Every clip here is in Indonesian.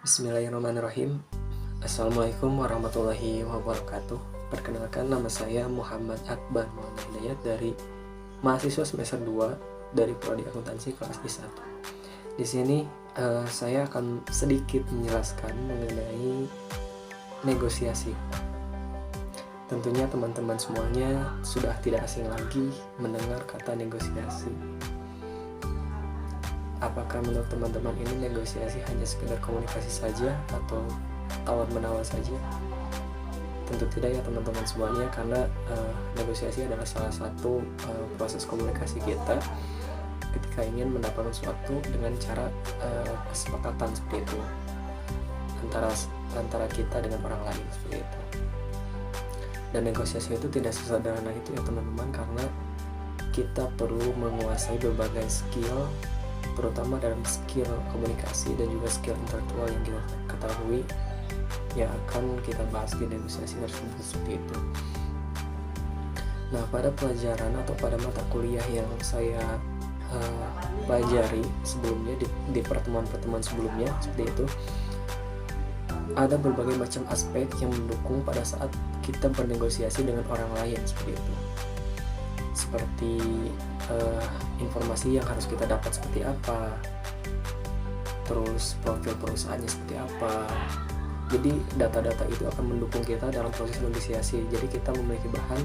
Bismillahirrahmanirrahim. Assalamualaikum warahmatullahi wabarakatuh. Perkenalkan, nama saya Muhammad Akbar Maulana Hidayat dari mahasiswa semester 2 dari Prodi Akuntansi kelas D1. Di sini saya akan sedikit menjelaskan mengenai negosiasi. Tentunya teman-teman semuanya sudah tidak asing lagi mendengar kata negosiasi. Apakah menurut teman-teman ini negosiasi hanya sekedar komunikasi saja atau tawar-menawar saja? Tentu tidak ya teman-teman semuanya, karena negosiasi adalah salah satu proses komunikasi kita ketika ingin mendapatkan sesuatu dengan cara kesepakatan seperti itu antara kita dengan orang lain seperti itu. Dan negosiasi itu tidak sesederhana itu ya teman-teman, karena kita perlu menguasai berbagai skill, terutama dalam skill komunikasi dan juga skill intelektual yang kita ketahui yang akan kita bahas di negosiasi tersebut seperti itu. Nah, pada pelajaran atau pada mata kuliah yang saya pelajari sebelumnya di pertemuan-pertemuan sebelumnya seperti itu, ada berbagai macam aspek yang mendukung pada saat kita bernegosiasi dengan orang lain seperti itu. Seperti informasi yang harus kita dapat seperti apa, terus profil perusahaannya seperti apa. Jadi data-data itu akan mendukung kita dalam proses negosiasi. Jadi kita memiliki bahan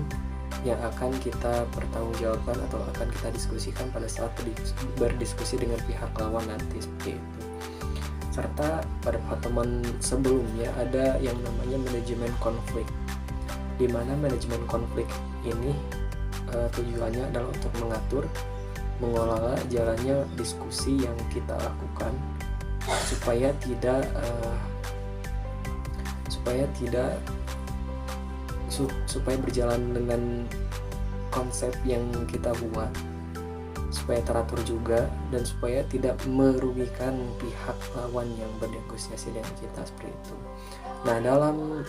yang akan kita pertanggungjawabkan atau akan kita diskusikan pada saat berdiskusi dengan pihak lawan nanti seperti itu. Serta pada pertemuan sebelumnya ada yang namanya manajemen konflik, di mana manajemen konflik ini tujuannya adalah untuk mengatur, mengelola jalannya diskusi yang kita lakukan supaya berjalan dengan konsep yang kita buat, supaya teratur juga, dan supaya tidak merugikan pihak lawan yang bernegosiasi dengan kita seperti itu. Nah, dalam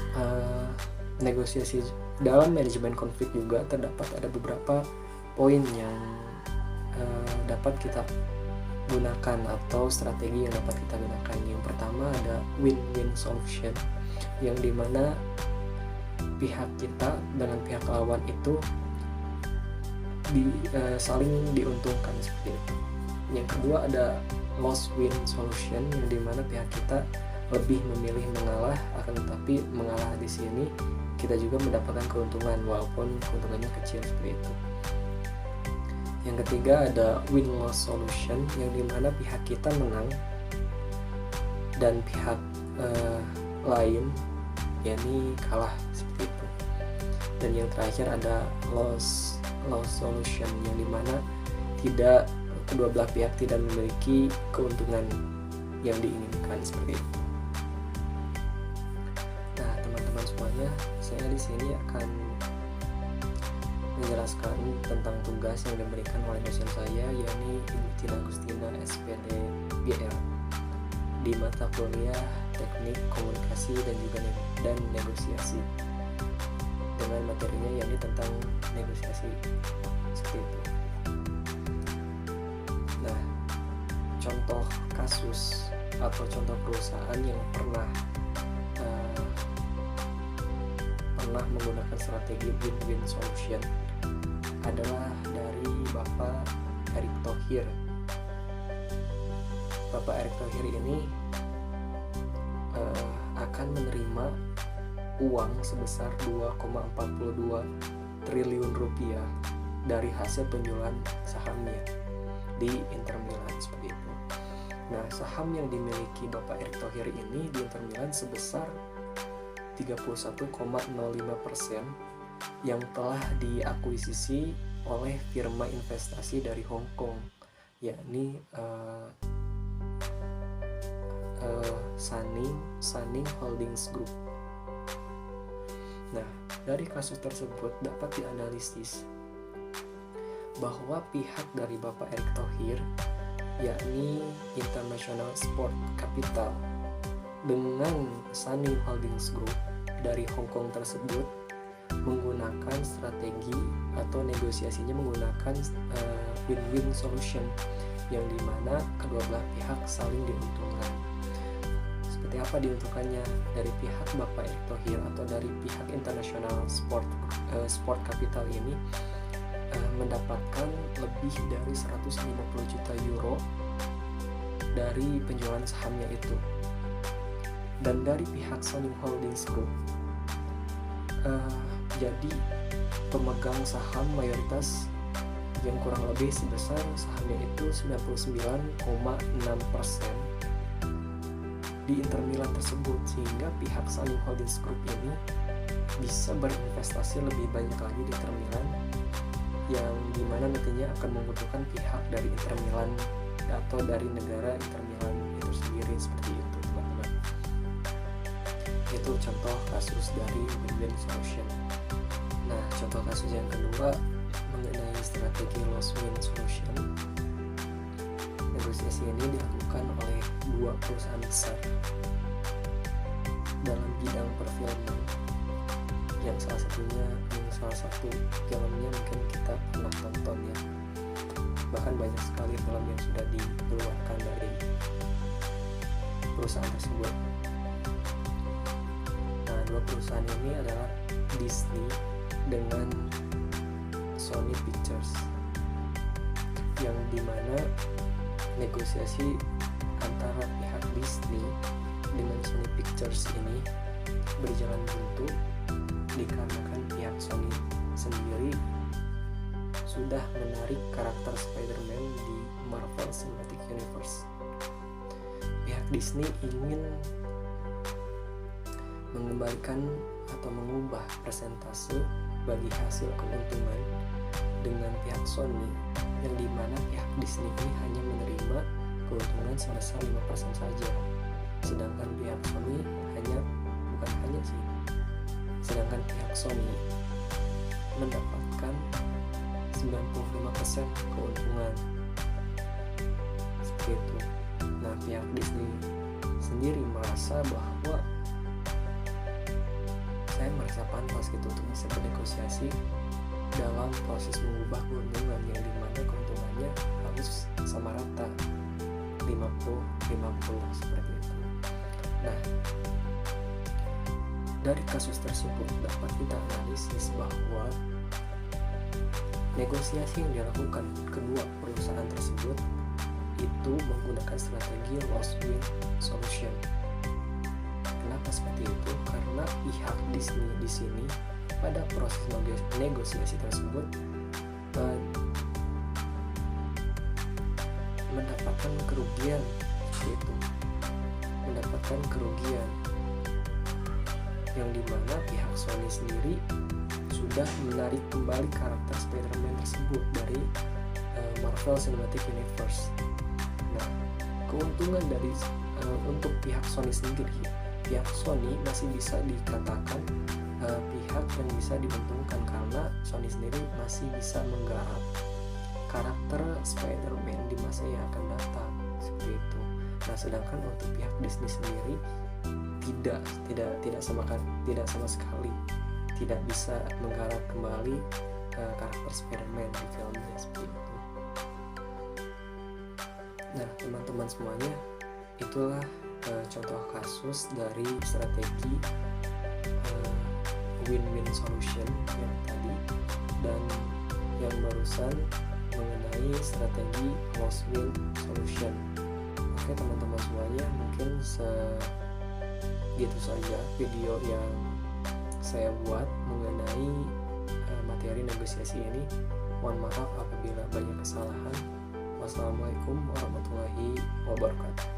negosiasi dalam manajemen konflik juga terdapat ada beberapa poin yang dapat kita gunakan atau strategi yang dapat kita gunakan. Yang pertama ada win-win solution, yang dimana pihak kita dengan pihak lawan itu saling diuntungkan seperti itu. Yang kedua ada loss-win solution, yang dimana pihak kita lebih memilih mengalah, akan tetapi mengalah di sini kita juga mendapatkan keuntungan walaupun keuntungannya kecil seperti itu. Yang ketiga ada win-loss solution, yang dimana pihak kita menang dan pihak lain yakni kalah seperti itu. Dan yang terakhir ada loss solution, yang dimana kedua belah pihak tidak memiliki keuntungan yang diinginkan seperti itu. Nah, teman-teman semuanya, saya di sini akan menjelaskan tentang tugas yang diberikan oleh dosen saya, yakni Ibu Tina Agustina SPD GL, di mata kuliah Teknik Komunikasi dan Negosiasi, dengan materinya yakni tentang negosiasi seperti itu. Nah, contoh kasus atau contoh perusahaan yang pernah menggunakan strategi win-win solution adalah dari Bapak Erick Thohir. Bapak Erick Thohir ini akan menerima uang sebesar 2,42 triliun rupiah dari hasil penjualan sahamnya di Inter Milan seperti itu. Nah, saham yang dimiliki Bapak Erick Thohir ini di Inter Milan sebesar 31,05% yang telah diakuisisi oleh firma investasi dari Hong Kong, yakni Sanning Holdings Group. Nah, dari kasus tersebut dapat dianalisis bahwa pihak dari Bapak Erick Thohir, yakni International Sport Capital, dengan Sanning Holdings Group dari Hong Kong tersebut menggunakan strategi atau negosiasinya menggunakan win-win solution, yang dimana kedua belah pihak saling diuntungkan. seperti apa diuntukkannya. Dari pihak Bapak Erick Thohir atau dari pihak International Sport Capital ini mendapatkan lebih dari 150 juta euro dari penjualan sahamnya itu. Dan dari pihak Sony Holdings Group jadi pemegang saham mayoritas yang kurang lebih sebesar sahamnya itu 99,6% di Inter Milan tersebut, sehingga pihak Sony Holdings Group ini bisa berinvestasi lebih banyak lagi di Inter Milan, yang dimana nantinya akan membutuhkan pihak dari Inter Milan atau dari negara Inter Milan itu sendiri, seperti itu teman-teman. Itu contoh kasus dari win-win solution. Nah, contoh kasus yang kedua mengenai strategi loss win solution. Negosiasi ini dilakukan oleh dua perusahaan besar dalam bidang perfilman, yang salah satu filmnya mungkin kita pernah tonton ya, bahkan banyak sekali film yang sudah dikeluarkan dari perusahaan tersebut. Nah, dua perusahaan ini adalah Disney dengan Sony Pictures, yang dimana negosiasi antara pihak Disney dengan Sony Pictures ini berjalan buntu dikarenakan pihak Sony sendiri sudah menarik karakter Spider-Man di Marvel Cinematic Universe. Pihak Disney ingin mengembalikan atau mengubah persentase bagi hasil keuntungan dengan pihak Sony, yang dimana pihak Disney ini hanya menerima keuntungan sebesar 5% saja, sedangkan pihak Sony sedangkan pihak Sony mendapatkan 95% keuntungan, seperti itu. Nah, pihak Disney sendiri merasa bahwa saya merasa pantas gitu untuk bisa bernegosiasi dalam proses mengubah keuntungan, yang dimana keuntungannya harus sama rata 50-50 seperti itu. Nah, dari kasus tersebut dapat kita analisis bahwa negosiasi yang dilakukan kedua perusahaan tersebut itu menggunakan strategi loss win solution. Kenapa seperti itu? Karena pihak Disney di sini pada proses negosiasi tersebut mendapatkan kerugian, yang dimana pihak Sony sendiri sudah menarik kembali karakter Spider-Man tersebut dari Marvel Cinematic Universe. Nah, keuntungan dari untuk pihak Sony sendiri, pihak Sony masih bisa dikatakan pihak yang bisa diuntungkan karena Sony sendiri masih bisa menggarap karakter Spider-Man di masa yang akan datang, seperti itu. Nah, sedangkan untuk pihak Disney sendiri tidak sama sekali tidak bisa menggarap kembali karakter Spider-Man di filmnya, seperti itu. Nah, teman-teman semuanya, itulah contoh kasus dari strategi win-win solution yang tadi, dan yang barusan mengenai strategi loss win solution. Oke teman-teman semuanya, mungkin gitu saja video yang saya buat mengenai materi negosiasi ini. Mohon maaf apabila banyak kesalahan. Wassalamualaikum warahmatullahi wabarakatuh.